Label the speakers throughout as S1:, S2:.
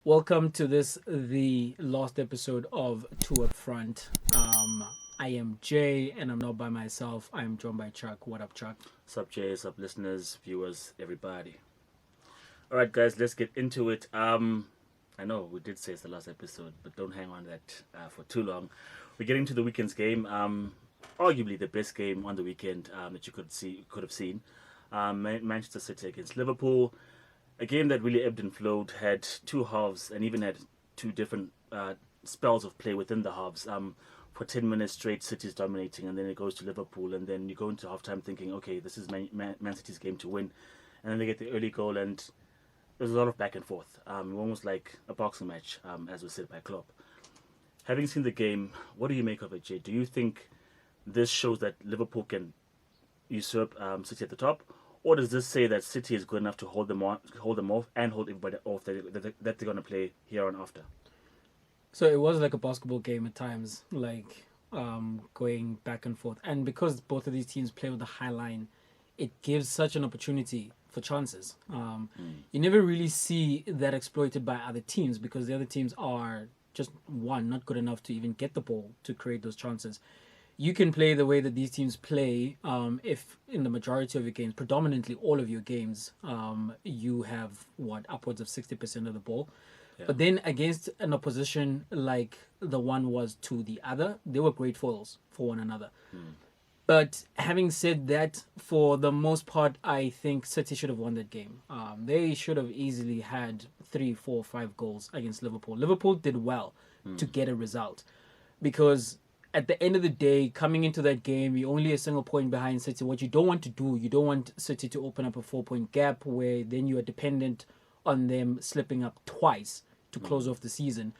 S1: Welcome to the last episode of Two Up Front. I am Jay, and I'm not by myself. I am joined by Chuck. What up, Chuck?
S2: Sup, Jay? Sup, listeners, viewers, everybody. All right, guys, let's get into it. I know we did say it's the last episode, but don't hang on that for too long. We're getting to the weekend's game. Arguably the best game on the weekend that you could have seen. Manchester City against Liverpool. A game that really ebbed and flowed, had two halves, and even had two different spells of play within the halves. For 10 minutes straight, City's dominating, and then it goes to Liverpool, and then you go into halftime thinking, okay, this is Man City's game to win. And then they get the early goal, and there's a lot of back and forth. Almost like a boxing match, as was said by Klopp. Having seen the game, what do you make of it, Jay? Do you think this shows that Liverpool can usurp City at the top? Or does this say that City is good enough to hold them off, and hold everybody off that they're going to play here on after?
S1: So it was like a basketball game at times, like going back and forth. And because both of these teams play with a high line, it gives such an opportunity for chances. You never really see that exploited by other teams because the other teams are just, not good enough to even get the ball to create those chances. You can play the way that these teams play if in the majority of your games, predominantly all of your games, you have upwards of 60% of the ball. Yeah. But then against an opposition like the one was to the other, they were great foils for one another. But having said that, for the most part, I think City should have won that game. They should have easily had 3, 4, 5 goals against Liverpool. Liverpool did well to get a result because at the end of the day, coming into that game, you're only a single point behind City. What you don't want to do, you don't want City to open up a 4-point gap where then you are dependent on them slipping up twice to close off the season.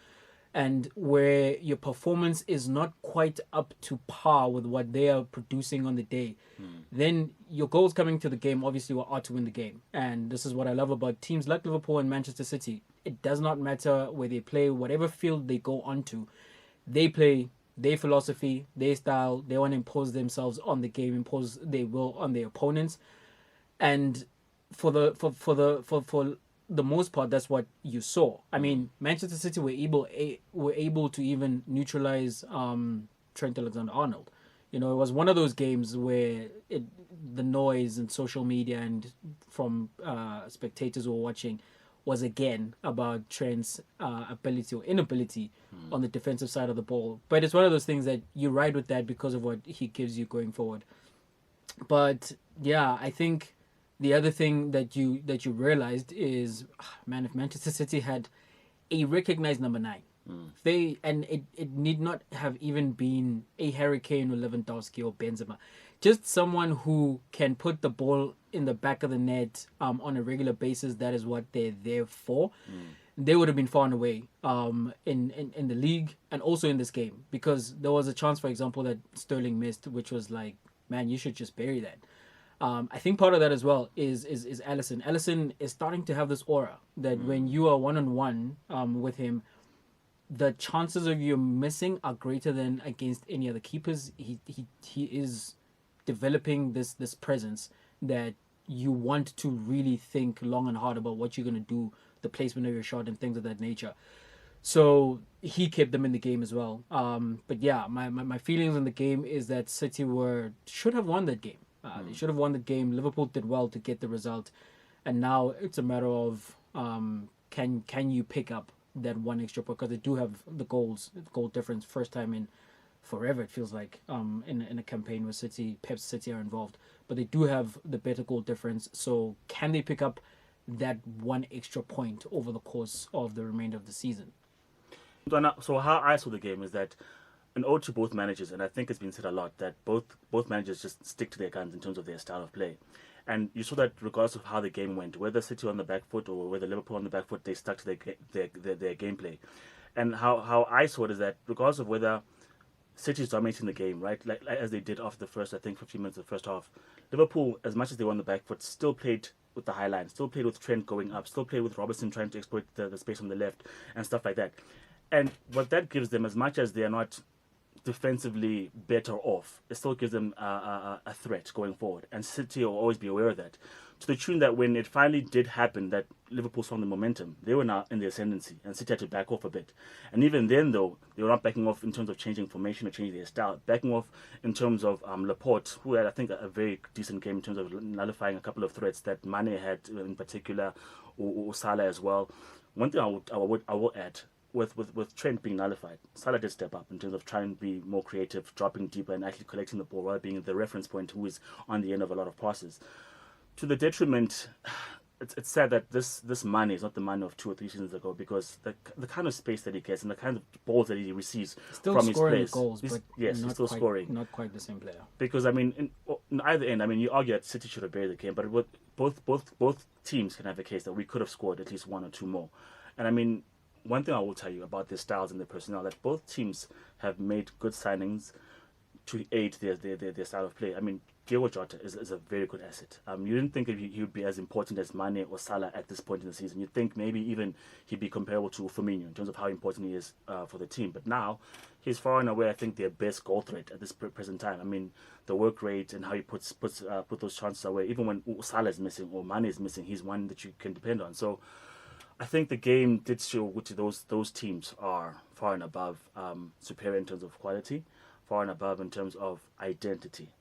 S1: And where your performance is not quite up to par with what they are producing on the day, then your goals coming to the game obviously are to win the game. And this is what I love about teams like Liverpool and Manchester City. It does not matter where they play, whatever field they go onto, they play their philosophy, their style. They want to impose themselves on the game, impose their will on their opponents, and for the most part, that's what you saw. I mean, Manchester City were able to even neutralize Trent Alexander-Arnold. You know, it was one of those games where the noise and social media and from spectators who were watching was again about Trent's ability or inability on the defensive side of the ball. But it's one of those things that you ride with that because of what he gives you going forward. But yeah, I think the other thing that you realized is, man, if Manchester City had a recognized number 9, it need not have even been a Harry Kane or Lewandowski or Benzema, just someone who can put the ball in the back of the net on a regular basis. That is what they're there for. They would have been far and away in the league and also in this game, because there was a chance, for example, that Sterling missed, which was like, man, you should just bury that. I think part of that as well is Alisson. Alisson is starting to have this aura that when you are one-on-one with him, the chances of you missing are greater than against any other keepers. He is developing this presence that you want to really think long and hard about what you're going to do, the placement of your shot and things of that nature. So he kept them in the game as well. But yeah, my feelings on the game is that City should have won that game. They should have won the game. Liverpool did well to get the result. And now it's a matter of can you pick up that one extra point, because they do have the goal difference, first time in forever, it feels like, in a campaign where Pep's City are involved. But they do have the better goal difference. So can they pick up that one extra point over the course of the remainder of the season?
S2: So how I saw the game is that an ode to both managers, and I think it's been said a lot, that both managers just stick to their guns in terms of their style of play. And you saw that regardless of how the game went, whether City on the back foot or whether Liverpool on the back foot, they stuck to their gameplay. And how I saw it is that regardless of whether City is dominating the game, right, like as they did after the first, I think, 15 minutes of the first half, Liverpool, as much as they were on the back foot, still played with the high line, still played with Trent going up, still played with Robertson trying to exploit the space on the left and stuff like that. And what that gives them, as much as they are not defensively better off, it still gives them a threat going forward. And City will always be aware of that. To the tune that when it finally did happen, that Liverpool saw the momentum, they were now in the ascendancy, and City had to back off a bit. And even then, though, they were not backing off in terms of changing formation or changing their style, backing off in terms of Laporte, who had, I think, a very decent game in terms of nullifying a couple of threats that Mane had in particular, or Salah as well. One thing I will add, with Trent being nullified, Salah did step up in terms of trying to be more creative, dropping deeper and actually collecting the ball rather being the reference point who is on the end of a lot of passes. To the detriment, it's sad that this money is not the money of 2 or 3 seasons ago, because the kind of space that he gets and the kind of balls that he receives
S1: Still
S2: from his
S1: scoring
S2: players.
S1: goals, but
S2: He's still
S1: quite,
S2: scoring.
S1: not quite the same player.
S2: Because I mean, in either end, I mean, you argue that City should have buried the game, but both teams can have a case that we could have scored at least 1 or 2 more. And I mean, one thing I will tell you about their styles and their personnel, that both teams have made good signings to aid their style of play. I mean, Diego Jota is a very good asset. You didn't think he would be as important as Mane or Salah at this point in the season. You'd think maybe even he'd be comparable to Firmino in terms of how important he is for the team. But now, he's far and away, I think, their best goal threat at this present time. I mean, the work rate and how he put those chances away. Even when Salah is missing or Mane is missing, he's one that you can depend on. So I think the game did show which those teams are far and above superior in terms of quality, far and above in terms of identity.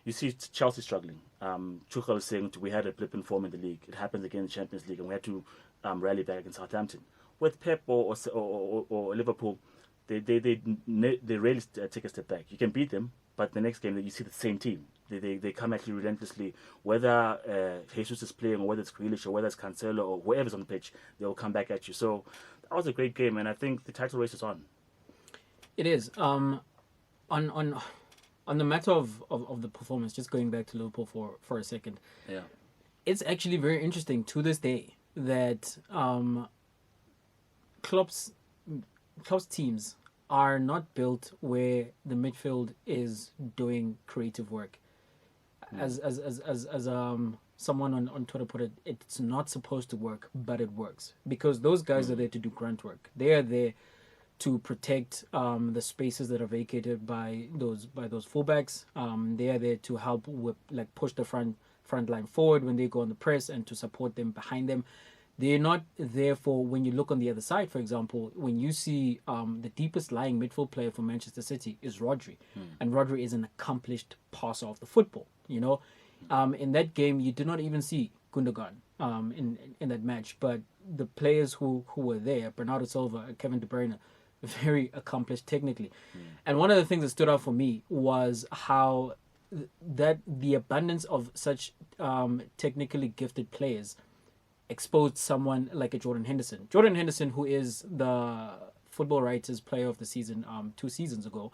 S2: You see Chelsea struggling. Tuchel is saying we had a blip in form in the league. It happens again in the Champions League, and we had to rally back against Southampton. With Pep or Liverpool, they rarely take a step back. You can beat them, but the next game you see the same team. They come at you relentlessly. Whether Jesus is playing, or whether it's Grealish, or whether it's Cancelo, or whoever's on the pitch, they will come back at you. So that was a great game, and I think the title race is on.
S1: It is. On the matter of the performance, just going back to Liverpool for a second.
S2: Yeah.
S1: It's actually very interesting to this day that Klopp's teams are not built where the midfield is doing creative work. As someone on Twitter put it, it's not supposed to work, but it works, because those guys are there to do grunt work. They are there to protect the spaces that are vacated by those fullbacks. They are there to help with, like, push the front line forward when they go on the press, and to support them behind them. They're not there for when you look on the other side. For example, when you see the deepest lying midfield player for Manchester City is Rodri, and Rodri is an accomplished passer of the football. You know, in that game you did not even see Gundogan in that match, but the players who were there, Bernardo Silva and Kevin De Bruyne, very accomplished technically. And one of the things that stood out for me was how that the abundance of such technically gifted players exposed someone like a Jordan Henderson. Jordan Henderson, who is the Football Writers Player of the Season 2 seasons ago,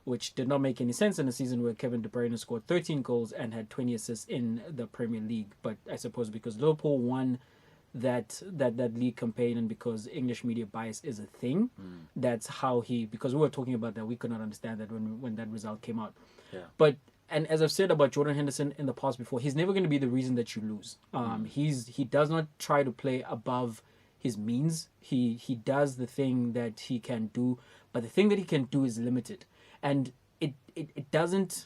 S1: which did not make any sense in a season where Kevin De Bruyne scored 13 goals and had 20 assists in the Premier League. But I suppose because Liverpool won that league campaign, and because English media bias is a thing, that's how because we were talking about that, we could not understand that when that result came out.
S2: Yeah.
S1: But and as I've said about Jordan Henderson in the past before, he's never going to be the reason that you lose. He does not try to play above his means. He does the thing that he can do, but the thing that he can do is limited, and it doesn't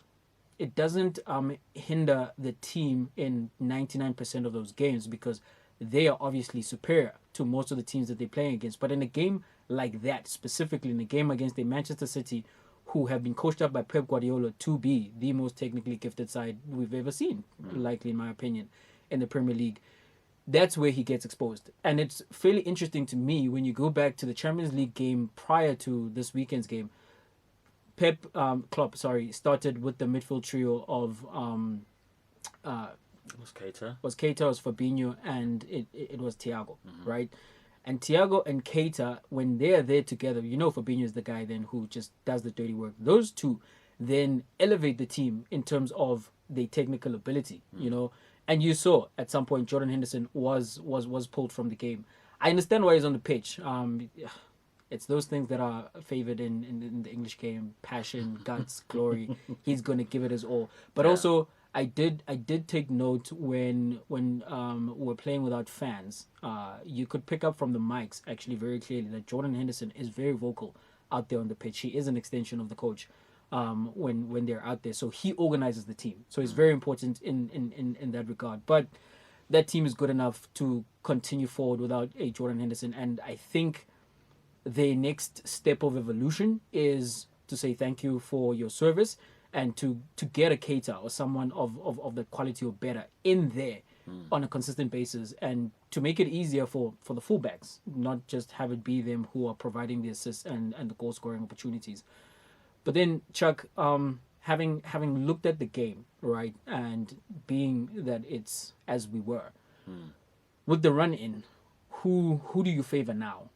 S1: hinder the team in 99% of those games, because they are obviously superior to most of the teams that they're playing against. But in a game like that, specifically in a game against the Manchester City, who have been coached up by Pep Guardiola to be the most technically gifted side we've ever seen, likely in my opinion, in the Premier League, that's where he gets exposed. And it's fairly interesting to me when you go back to the Champions League game prior to this weekend's game. Klopp started with the midfield trio of
S2: Was Keita,
S1: was Fabinho, and it was Thiago, right? And Thiago and Keita, when they're there together, you know Fabinho is the guy then who just does the dirty work. Those two then elevate the team in terms of their technical ability, you know. And you saw at some point Jordan Henderson was pulled from the game. I understand why he's on the pitch. It's those things that are favored in the English game: passion, guts, glory. He's going to give it his all. But also, I did take note when we're playing without fans. You could pick up from the mics actually very clearly that Jordan Henderson is very vocal out there on the pitch. He is an extension of the coach when they're out there. So he organizes the team. So it's very important in that regard. But that team is good enough to continue forward without a Jordan Henderson. And I think the next step of evolution is to say thank you for your service and to get a Keita or someone of the quality or better in there on a consistent basis, and to make it easier for the fullbacks, not just have it be them who are providing the assists and the goal scoring opportunities. But then, Chuck, having looked at the game, right, and being that it's as we were, with the run in, who do you favor now?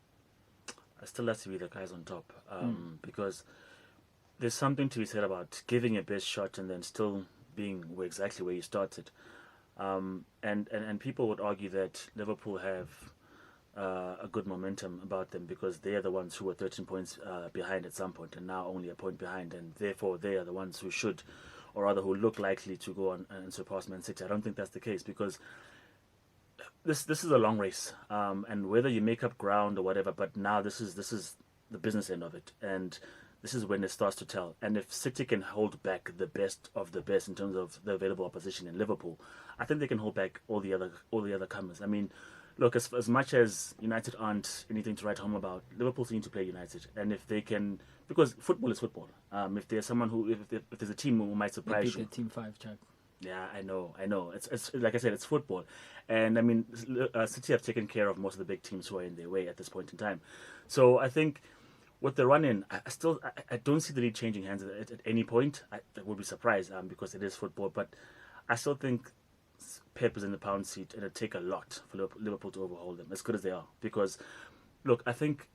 S2: I still have to be the guys on top, because there's something to be said about giving your best shot and then still being exactly where you started. And people would argue that Liverpool have a good momentum about them because they are the ones who were 13 points behind at some point and now only a point behind, and therefore they are the ones who should, or rather who look likely to go on and surpass Man City. I don't think that's the case because this is a long race, and whether you make up ground or whatever, but now this is the business end of it, and this is when it starts to tell. And if City can hold back the best of the best in terms of the available opposition in Liverpool, I think they can hold back all the other comers. I mean, look, as much as United aren't anything to write home about, Liverpool need to play United, and if they can, because football is football. If there's someone if there's a team who might surprise you,
S1: Team 5, Chuck.
S2: Yeah, I know. It's like I said, it's football, and I mean, City have taken care of most of the big teams who are in their way at this point in time. So I think with the run-in, I don't see the league changing hands at any point. I would be surprised because it is football, but I still think Pep is in the pound seat, and it'd take a lot for Liverpool to overhaul them, as good as they are. Because, look, I think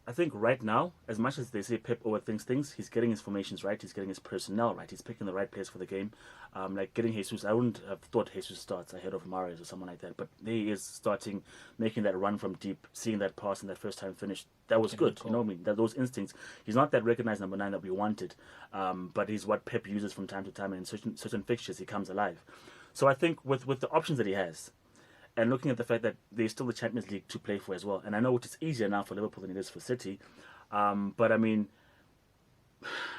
S2: I think right now, as much as they say Pep overthinks things, he's getting his formations right, he's getting his personnel right, he's picking the right players for the game. Like getting Jesus, I wouldn't have thought Jesus starts ahead of Mahrez or someone like that, but he is starting, making that run from deep, seeing that pass in that first time finish. That was good, you know what I mean? Those instincts. He's not that recognized number 9 that we wanted, but he's what Pep uses from time to time, and in certain fixtures he comes alive. So I think with the options that he has, and looking at the fact that there's still the Champions League to play for as well, and I know it's easier now for Liverpool than it is for City, but I mean,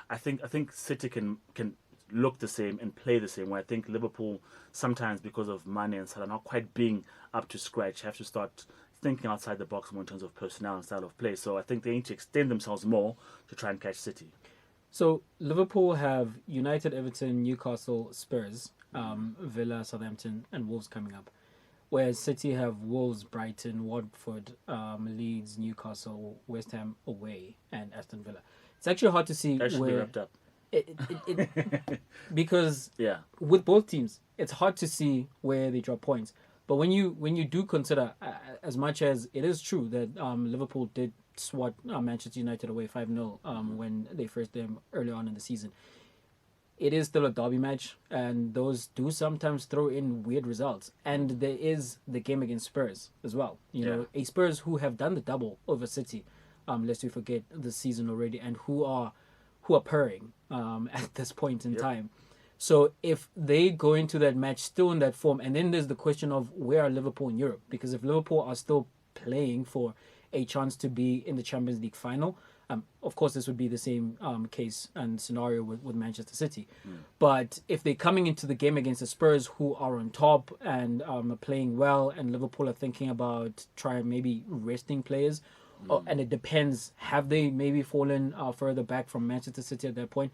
S2: I think City can look the same and play the same way. I think Liverpool sometimes, because of Mane and Salah not quite being up to scratch, have to start thinking outside the box more in terms of personnel and style of play. So I think they need to extend themselves more to try and catch City.
S1: So Liverpool have United, Everton, Newcastle, Spurs, Villa, Southampton, and Wolves coming up. Whereas City have Wolves, Brighton, Watford, Leeds, Newcastle, West Ham away, and Aston Villa. It's actually hard to see
S2: That should
S1: where
S2: be wrapped up.
S1: Because with both teams, it's hard to see where they drop points. But when you do consider, as much as it is true that Liverpool did swat Manchester United away 5-0 when they faced them early on in the season, it is still a derby match, and those do sometimes throw in weird results. And there is the game against Spurs as well. You know, a Spurs who have done the double over City, lest we forget the season already, and who are purring at this point in time. So if they go into that match still in that form, and then there's the question of where are Liverpool in Europe? Because if Liverpool are still playing for a chance to be in the Champions League final, of course this would be the same case and scenario with Manchester City. But if they're coming into the game against the Spurs, who are on top and are playing well, and Liverpool are thinking about trying maybe resting players, and it depends, have they maybe fallen further back from Manchester City at that point?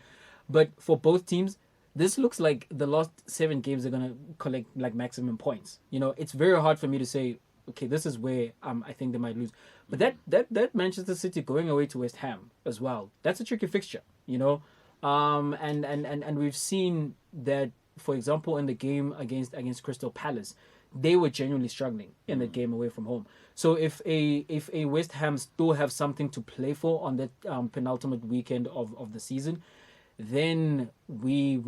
S1: But for both teams, this looks like the last 7 games are going to collect like maximum points. You know, it's very hard for me to say, okay, this is where I think they might lose. But that Manchester City going away to West Ham as well, that's a tricky fixture, you know. And we've seen that, for example, in the game against Crystal Palace, they were genuinely struggling in the game away from home. So if a West Ham still have something to play for on that penultimate weekend of the season, then we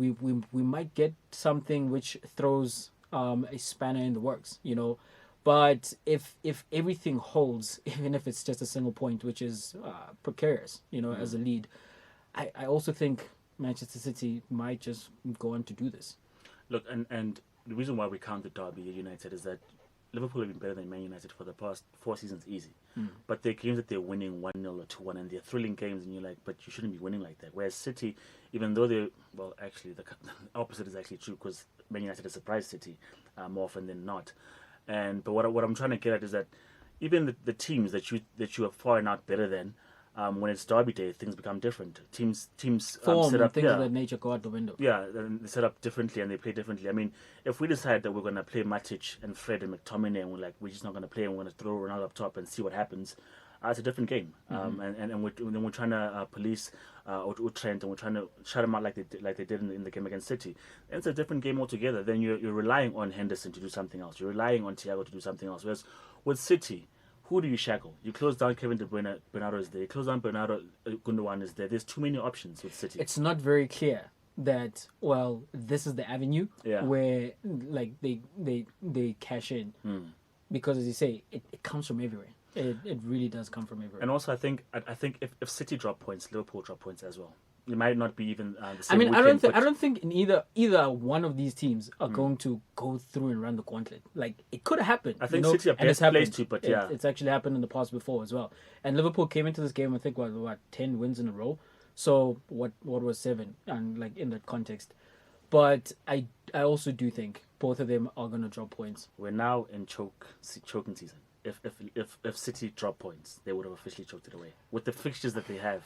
S1: might get something which throws a spanner in the works, you know. But if everything holds, even if it's just a single point, which is precarious, you know, as a lead, I also think Manchester City might just go on to do this.
S2: Look, and the reason why we count the derby United is that Liverpool have been better than Man United for the past 4 seasons, easy. But they're games that they're winning 1-0 or 2-1, and they're thrilling games, and you're like, but you shouldn't be winning like that. Whereas City, even though they're, well, actually, the opposite is actually true, because Man United has surprised City more often than not. But what I'm trying to get at is that even the teams that you are far and out better than, when it's derby day, things become different. Teams
S1: Form
S2: set
S1: and
S2: up,
S1: things of that nature go out the window.
S2: yeah, and they set up differently and they play differently. I mean, if we decide that we're going to play Matic and Fred and McTominay, and we're just not going to play, and we're going to throw Ronaldo up top and see what happens, it's a different game. And we're trying to police Trent, and we're trying to shut him out like they did in the game against City. And it's a different game altogether. Then you're relying on Henderson to do something else. You're relying on Thiago to do something else. Whereas with City, who do you shackle? You close down Kevin De Bruyne, Bernardo is there. You close down Bernardo, Gundogan is there. There's too many options with City.
S1: It's not very clear that, well, this is the avenue where like they cash in, because as you say, it comes from everywhere. It really does come from everywhere.
S2: And also, I think if City drop points, Liverpool drop points as well. It might not be even the same.
S1: I mean,
S2: weekend,
S1: I don't think in either one of these teams are going to go through and run the gauntlet. Like, it could have happened.
S2: I think
S1: you know?
S2: City are
S1: And it's
S2: best placed
S1: happened.
S2: to, but yeah,
S1: It's actually happened in the past before as well. And Liverpool came into this game, I think, what 10 wins in a row. So what was 7? And like in that context, but I also do think both of them are going to drop points.
S2: we're now in choking season. If City drop points, they would have officially choked it away with the fixtures that they have.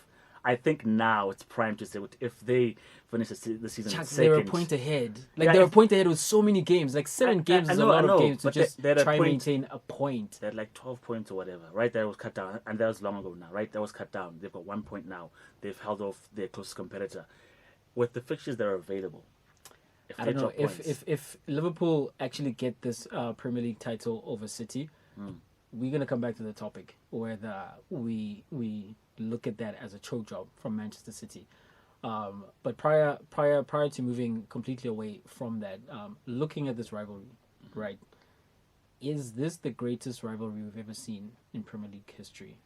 S2: I think now it's prime to say if they finish the season
S1: Chuck,
S2: second,
S1: they were a point ahead. Like,
S2: Yeah,
S1: they were a point ahead with so many games. Like 7 games is a lot of games to
S2: but
S1: just
S2: they had a
S1: try and
S2: point.
S1: maintain a point.
S2: They had like 12 points or whatever, right? That was cut down, and that was long ago now, right? That was cut down. They've got 1 point now. They've held off their closest competitor with the fixtures that are available. If
S1: I
S2: they
S1: don't know
S2: drop points,
S1: if Liverpool actually get this Premier League title over City, we're gonna come back to the topic whether we look at that as a choke job from Manchester City. But prior to moving completely away from that, looking at this rivalry, right? Is this the greatest rivalry we've ever seen in Premier League history?